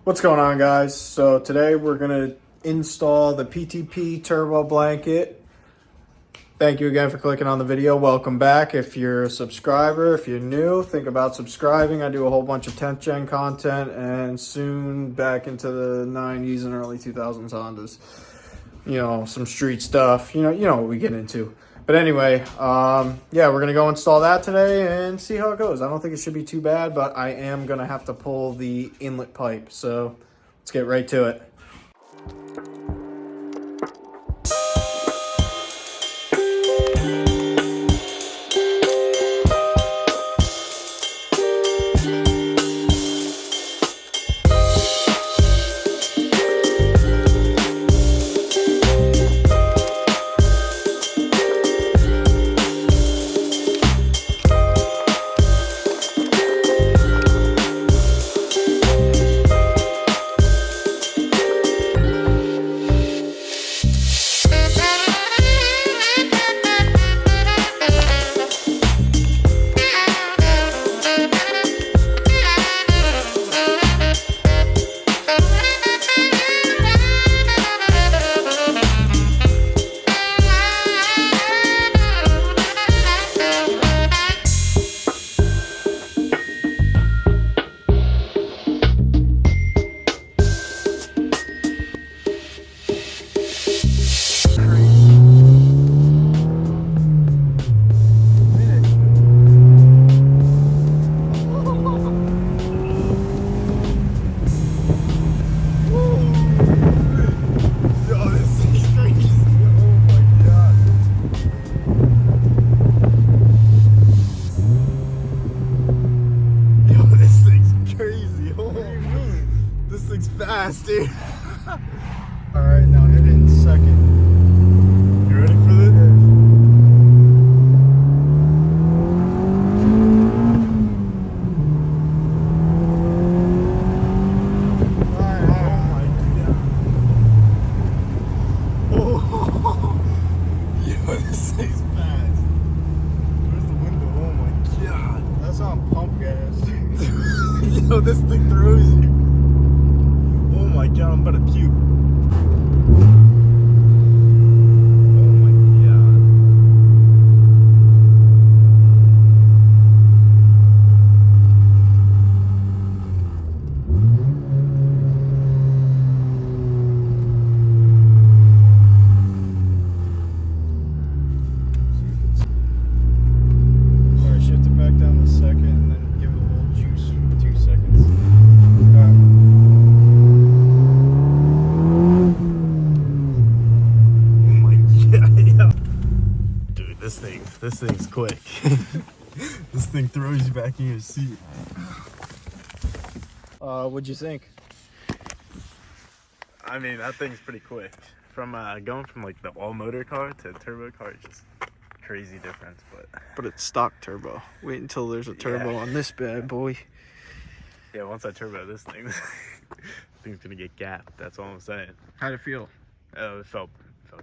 What's going on, guys? So today we're going to install the PTP turbo blanket. Thank you again for clicking on the video. Welcome back. If you're a subscriber, if you're new, think about subscribing. I do a whole bunch of 10th gen content and soon back into the 90s and early 2000s Hondas. You know, some street stuff. You know what we get into. But anyway, yeah, we're going to go install that today and see how it goes. I don't think it should be too bad, but I am going to have to pull the inlet pipe. So let's get right to it. Fast, dude. All right, now hit it in second. You ready for this? Yo, this thing's fast. Where's the window? Oh my god. That's on pump gas. Yo, this thing throws you. Oh my god, I'm about to puke. Oh my god. Alright, shift it back down to second and then give it a little juice for 2 seconds. This thing's quick. This thing throws you back in your seat. What'd you think? I mean, that thing's pretty quick. From going from like the all motor car to turbo car, just crazy difference. But it's stock turbo. Wait until there's a turbo on this bad boy. Yeah, once I turbo this thing, this thing's gonna get gapped. That's all I'm saying. How'd it feel? Oh, it felt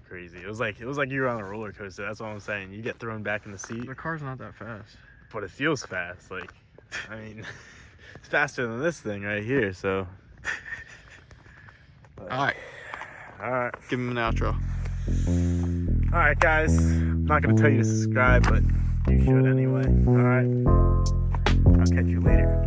crazy. It was like you were on a roller coaster. That's all I'm saying. You get thrown back in the seat. The car's not that fast, but it feels fast. Like, I mean, it's faster than this thing right here. So, all right, give him an outro. All right, guys. I'm not gonna tell you to subscribe, but you should anyway. All right. I'll catch you later.